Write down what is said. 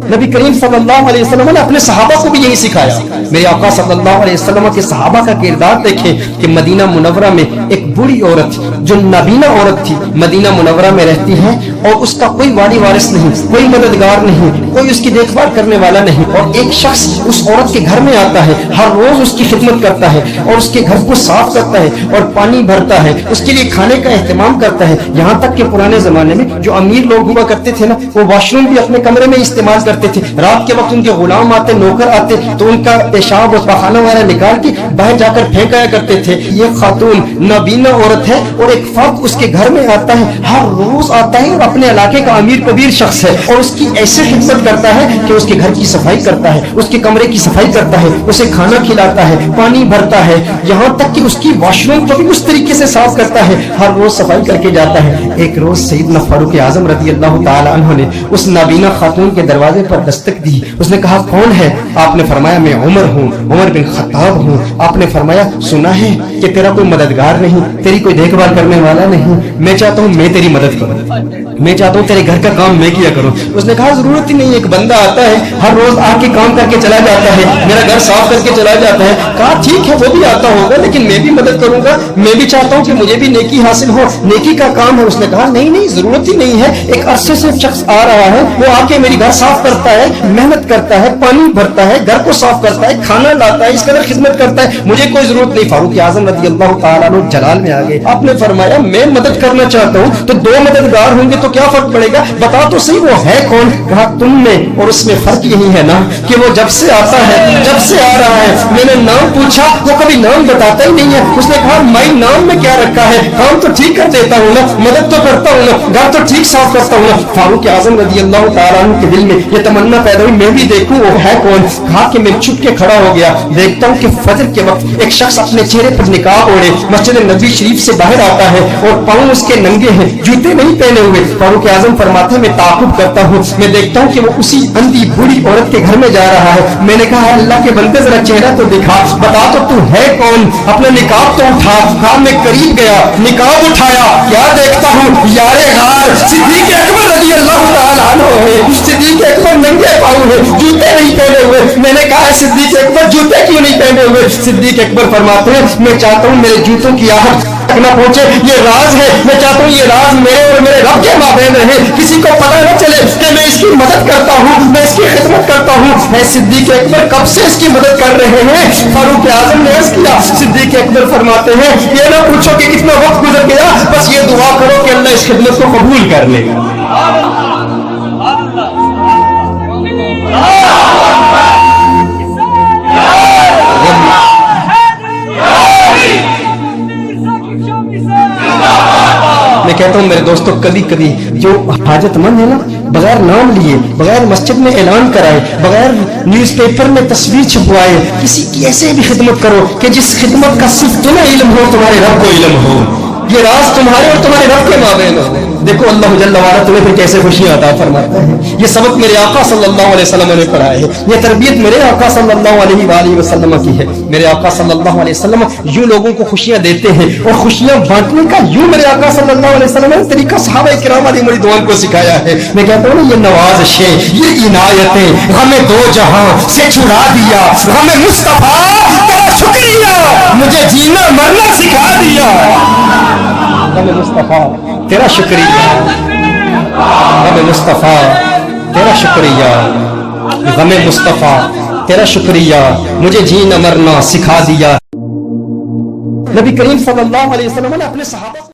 नबी करीम सल्लल्लाहु अलैहि वसल्लम ने अपने सहाबा को भी यही सिखाया। मेरे आका सल्लल्लाहु अलैहि वसल्लम के सहाबा का किरदार देखें कि मदीना मुनव्वरा में एक बूढ़ी औरत जो नाबीना औरत थी मदीना मुनव्वरा में रहती है और उसका कोई वाली वारिस नहीं, कोई मददगार नहीं, कोई उसकी देखभाल करने वाला नहीं, और एक शख्स उस औरत के घर में आता है, हर रोज उसकी खिदमत करता है और उसके घर को साफ करता है और पानी भरता है, उसके लिए खाने का एहतमाम करता है। यहाँ तक कि पुराने जमाने में जो अमीर लोग हुआ करते थे ना, वो वॉशरूम भी अपने कमरे में इस्तेमाल करते थे। रात के वक्त उनके गुलाम आते, नौकर आते तो उनका पेशाब और पखाना वगैरह निकाल के बाहर जाकर फेंकाया करते थे। ये खातून नाबीना औरत है और एक फर्द उसके घर में आता है, हर रोज आता है और अपने इलाके का अमीर कबीर शख्स है और उसकी ऐसे खिदमत करता है कि उसके घर की सफाई करता है, उसके कमरे की सफाई करता है, उसे खाना खिलाता है, पानी भरता है, यहाँ तक कि उसकी वॉशरूम को भी उस तरीके से साफ करता है, हर रोज सफाई करके जाता है। एक रोज सैयदना फारूक-ए-आज़म रज़ी अल्लाह ताला अन्हु ने उस नाबीना खातून के दरवाजे पर दस्तक दी। उसने कहा कौन है? आपने फरमाया मैं उमर हूँ, उमर बिन खत्ताब हूँ। आपने फरमाया सुना है कि तेरा कोई मददगार नहीं, तेरी कोई देखभाल करने वाला नहीं, मैं चाहता हूँ मैं तेरी मदद करूँ, मैं चाहता हूँ तेरे घर का काम मैं किया करूँ। उसने कहा जरूरत ही नहीं, एक बंदा आता है हर रोज आके काम करके चला जाता है, मेरा घर साफ करके चला जाता है। कहा ठीक है वो भी आता होगा लेकिन मैं भी मदद करूंगा, मैं भी चाहता हूँ कि मुझे भी नेकी हासिल हो, नेकी का काम है। उसने कहा नहीं नहीं जरूरत ही नहीं है, एक अरसे से शख्स आ रहा है, वो आके मेरी घर साफ करता है, मेहनत करता है, पानी भरता है, घर को साफ करता है, खाना लाता है, इस कदर खिदमत करता है, मुझे कोई जरूरत नहीं। फारूक-ए-आज़म रज़ी अल्लाह ताला अन्हु जलाल में आ गए। आपने फरमाया मैं मदद करना चाहता हूँ तो दो मददगार होंगे तो क्या फर्क पड़ेगा, बता तो सही वो है कौन? कहा तुम में और उसमें फर्क यही है ना कि वो जब से आता है, जब से आ रहा है, मैंने नाम पूछा वो कभी नाम बताता ही नहीं है। उसने कहा मैं नाम में क्या रखा है, काम तो ठीक कर देता हूँ ना, मदद तो करता हूँ ना, घर तो ठीक साफ करता हूँ ना। फारूक-ए-आज़म रज़ी अल्लाह ताला अन्हु के दिल में ये तमन्ना पैदा हुई मैं भी देखूं वो है कौन। कहा कि मैं छुप के खड़ा हो गया, देखता हूँ कि फजर के वक्त एक शख्स अपने चेहरे पर निकाब ओढ़े मस्जिद नबी शरीफ से बाहर आता है और पाँव उसके नंगे हैं, जूते नहीं पहने हुए। फारूक-ए-आज़म फरमाते हैं मैं ताक़ुब करता हूँ, मैं देखता हूँ कि वो उसी अंधी बूढ़ी औरत के घर में जा रहा है। मैंने कहा अल्लाह के बंदे जरा चेहरा तो दिखा, बता तो तू है कौन, अपना निकाब तो उठा। कहा मैं करीब गया, निकाब उठाया, क्या देखता हूँ यारे गार सिद्दीक़-ए-अखबर रज़ी अल्लाह ताला अन्हु है। सिद्दीक़-ए-अखबर नंगे पाँव है, जूते नहीं पहने हुए। मैंने कहा सिद्दीक़-ए-अखबर जूते क्यों नहीं पहने हुए? सिद्दीक़-ए-अखबर फरमाते हैं मैं चाहता हूँ मेरे जूतों की आहट तक न पहुंचे, ये राज है, मैं चाहता हूँ ये राज मेरे और मेरे रब के माबैन रहे, किसी को पता न चले कि मैं इसकी मदद करता हूँ, मैं इसकी खिदमत करता हूँ। है सिद्दीक़-ए-अखबर कब से इसकी मदद कर रहे हैं? फारूक-ए-आज़म ने अर्ज़ किया। सिद्दीक़-ए-अखबर फरमाते हैं ये ना पूछो कि कितना वक्त गुजर गया, बस ये दुआ करो कि अल्लाह इस खिदमत को कबूल कर ले। मैं कहता हूँ मेरे दोस्तों कभी कभी जो हाजतमंद है ना, बगैर नाम लिए, बगैर मस्जिद में ऐलान कराए, बगैर न्यूज़पेपर में तस्वीर छपवाए, किसी की ऐसे भी खिदमत करो कि जिस खिदमत का सिर्फ तुम्हें इल्म हो, तुम्हारे रब को इल्म हो, ये राज तुम्हारे और तुम्हारे रब के माबैन हो। देखो अल्लाह जल्ल वाला तुम्हें फिर कैसे खुशियां अता फरमाता है। ये सबक मेरे आका सल्लल्लाहु अलैहि वसल्लम ने पढ़ाया है, ये तरबियत मेरे आका सल्लल्लाहु अलैहि वसल्लम की है। मेरे आका सल्लल्लाहु अलैहि वसल्लम यूं लोगों को खुशियां देते हैं और खुशियां बांटने का यूं मेरे आका सल्लल्लाहु अलैहि वसल्लम ने तरीका सहाबा किराम रिदवान को सिखाया है। मैं कहता हूँ ना ये नवाज़िशें, ये इनायतें हमें दो जहां से छुड़ा दिया, हमें मुस्तफा तेरा शुक्रिया, मुझे जीना मरना सिखा दिया। हमें मुस्तफा तेरा शुक्रिया, हमें मुस्तफा तेरा शुक्रिया, हमें मुस्तफा तेरा शुक्रिया, मुझे जीना मरना सिखा दिया। नबी करीम सल्लल्लाहु अलैहि वसल्लम ने अपने सहाबा